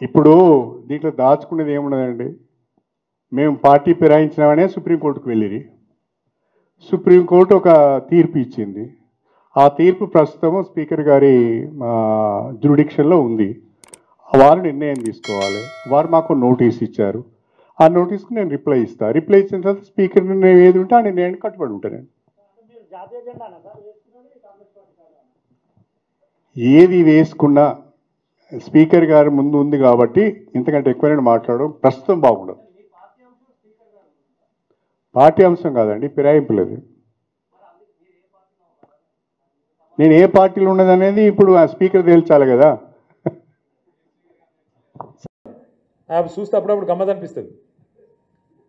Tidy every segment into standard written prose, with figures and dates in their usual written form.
ఇప్పుడు దీంట్లో దాచుకునేది ఏమున్నదండి? మేము పార్టీ ఫిరాయించినామనే సుప్రీంకోర్టుకు వెళ్ళిరి. సుప్రీంకోర్టు ఒక తీర్పు ఇచ్చింది. ఆ తీర్పు ప్రస్తుతం స్పీకర్ గారి జ్యుడిక్షన్లో ఉంది. వారు నిర్ణయం తీసుకోవాలి. వారు మాకు నోటీస్ ఇచ్చారు. ఆ నోటీస్కి నేను రిప్లై ఇస్తాను. రిప్లై ఇచ్చిన తర్వాత స్పీకర్ నిర్ణయం ఏది ఉంటే ఆ నిర్ణయాన్ని కట్టుబడి ఉంటాను. ఏది వేసుకున్నా స్పీకర్ గారి ముందు ఉంది కాబట్టి ఇంతకంటే ఎక్కువ నేను మాట్లాడడం ప్రస్తుతం బాగుండదు. పార్టీ అంశం కాదండి, ఫిరాయింపులేదు. నేను ఏ పార్టీలో ఉన్నదనేది ఇప్పుడు ఆ స్పీకర్ తేల్చాలి కదా. అవి చూస్తే అప్పుడప్పుడు గమ్మత్ అనిపిస్తుంది.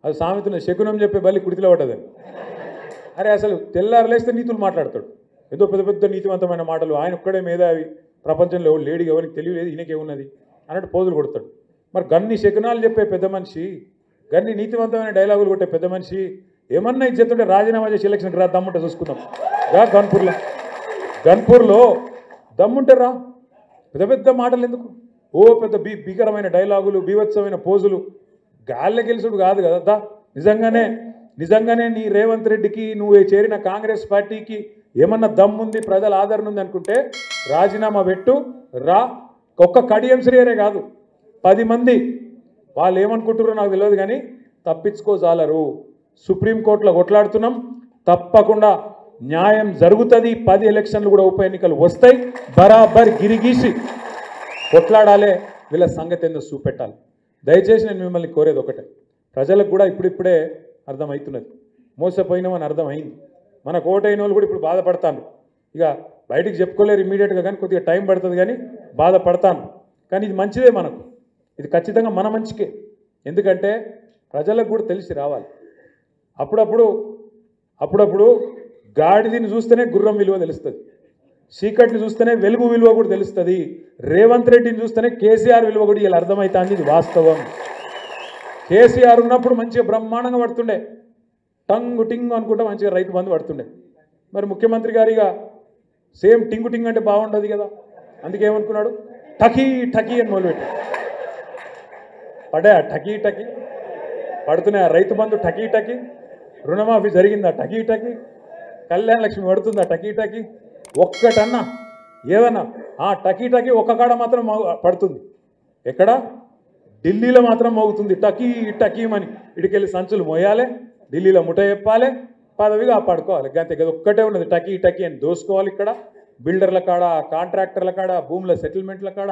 అది సామెతను శకునం చెప్పే బల్లి కుడితిలో పడ్డదని. అరే అసలు తెల్లారు లేస్తే నీతులు మాట్లాడతాడు, ఏదో పెద్ద పెద్ద నీతివంతమైన మాటలు. ఆయన ఒక్కడే మేధావి, ప్రపంచంలో ఎవరు లేడీ, ఎవరికి తెలియలేదు, ఈయనకేమున్నది అన్నట్టు పోజులు కొడతాడు. మరి గన్ని శకునాలు చెప్పే పెద్ద మనిషి, గన్ని నీతివంతమైన డైలాగులు కొట్టే పెద్ద మనిషి ఏమన్నా ఇచ్చేస్తుంటే రాజీనామా చేసి ఎలక్షన్కి రా, దమ్ముంటే చూసుకుందాం రా. గన్పూర్లో దమ్ముంటే రా, పెద్ద పెద్ద మాటలు ఎందుకు? ఓ పెద్ద భీకరమైన డైలాగులు, బీభత్సమైన పోజులు. గాల్లె గెలుసుడు కాదు కదా. నిజంగానే నీ రేవంత్ రెడ్డికి, నువ్వు చేరిన కాంగ్రెస్ పార్టీకి ఏమన్నా దమ్ముంది, ప్రజల ఆదరణ ఉంది అనుకుంటే రాజీనామా పెట్టు రా. ఒక్క కడియం శ్రీయరే కాదు, 10 మంది వాళ్ళు ఏమనుకుంటున్నారో నాకు తెలియదు కానీ తప్పించుకోజాలరు. సుప్రీంకోర్టులో కొట్లాడుతున్నాం, తప్పకుండా న్యాయం జరుగుతుంది. 10 ఎలక్షన్లు కూడా ఉప ఎన్నికలు వస్తాయి. బరాబర్ గిరిగీసి కొట్లాడాలి. వీళ్ళ సంగతి ఏందో చూపెట్టాలి. దయచేసి నేను మిమ్మల్ని కోరేది ఒకటే, ప్రజలకు కూడా ఇప్పుడిప్పుడే అర్థమవుతున్నది, మోసపోయినామని అర్థమైంది. మన కోటైన వాళ్ళు కూడా ఇప్పుడు బాధపడతాను. ఇక బయటికి చెప్పుకోలేరు ఇమీడియట్గా, కానీ కొద్దిగా టైం పడుతుంది, కానీ బాధపడతాను. కానీ ఇది మంచిదే మనకు, ఇది ఖచ్చితంగా మన మంచికే. ఎందుకంటే ప్రజలకు కూడా తెలిసి రావాలి. అప్పుడప్పుడు గాడిదని చూస్తేనే గుర్రం విలువ తెలుస్తుంది, చీకటిని చూస్తేనే వెలుగు విలువ కూడా తెలుస్తుంది. రేవంత్ రెడ్డిని చూస్తేనే కేసీఆర్ విలువ కూడా ఇలా అర్థమవుతుంది. ఇది వాస్తవం. కేసీఆర్ ఉన్నప్పుడు మంచిగా బ్రహ్మాండంగా పడుతుండే, టంగు టింగు అనుకుంటా మంచిగా రైతు బంధు పడుతుండే. మరి ముఖ్యమంత్రి గారిగా సేమ్ టింగు టింగ్ అంటే బాగుండదు కదా, అందుకే ఏమనుకున్నాడు, టకీ టకీ అని మొదలుపెట్టాడు. పడే టకీ టకీ పడుతున్నాయి. రైతు బంధు టకీ టకీ, రుణమాఫీ జరిగిందా టకీ టకీ, కళ్యాణ లక్ష్మి పడుతుందా టకీ టకీ. ఒక్కటన్నా ఏదన్నా ఆ టకీ టకీ ఒక్క కాడ మాత్రం పడుతుంది. ఎక్కడ? ఢిల్లీలో మాత్రం మోగుతుంది టకీ టకీమని. ఇడికెళ్ళి సంచులు మోయాలి, ఢిల్లీలో ముఠ చెప్పాలి, పదవిగా కాపాడుకోవాలి. గంతే కదా, ఒక్కటే ఉన్నది టకీ టకీ అని దోసుకోవాలి. ఇక్కడ బిల్డర్ల కాడ, కాంట్రాక్టర్ల కాడ, భూముల సెటిల్మెంట్ల కాడ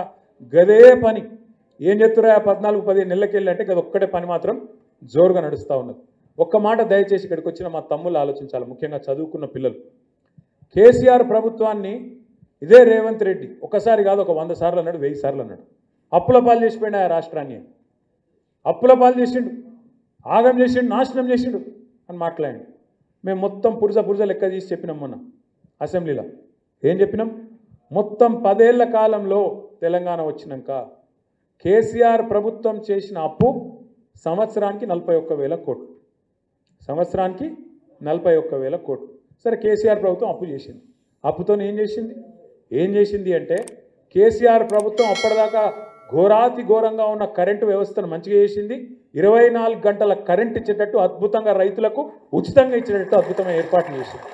గదే పని. ఏం చెప్తురా 14-15 నెలలకెళ్ళి అంటే గది ఒక్కటే పని మాత్రం జోరుగా నడుస్తూ ఉన్నది. ఒక్క మాట దయచేసి ఇక్కడికి వచ్చిన మా తమ్ముళ్ళు ఆలోచించాలి, ముఖ్యంగా చదువుకున్న పిల్లలు. కేసీఆర్ ప్రభుత్వాన్ని ఇదే రేవంత్ రెడ్డి ఒకసారి కాదు, ఒక 100 సార్లు అన్నాడు, 1000 సార్లు అన్నాడు. అప్పుల పాలు చేసిపోయినా ఆ రాష్ట్రాన్ని, అప్పుల పాలు చేసిండు, ఆగం చేసిండు, నాశనం చేసిండు అని మాట్లాడండి. మేము మొత్తం పురుజ లెక్క తీసి చెప్పినాం మొన్న అసెంబ్లీలో. ఏం చెప్పినాం? మొత్తం 10 ఏళ్ల కాలంలో తెలంగాణ వచ్చినాక కేసీఆర్ ప్రభుత్వం చేసిన అప్పు సంవత్సరానికి 41,000 కోట్లు. సంవత్సరానికి 41,000 కోట్లు. సరే, కేసీఆర్ ప్రభుత్వం అప్పు చేసింది. అప్పుతో ఏం చేసింది అంటే, కేసీఆర్ ప్రభుత్వం అప్పటిదాకా ఘోరంగా ఉన్న కరెంటు వ్యవస్థను మంచిగా చేసింది. 24 గంటల కరెంట్ ఇచ్చేటట్టు అద్భుతంగా, రైతులకు ఉచితంగా ఇచ్చేటట్టు అద్భుతమైన ఏర్పాట్లు చేసింది.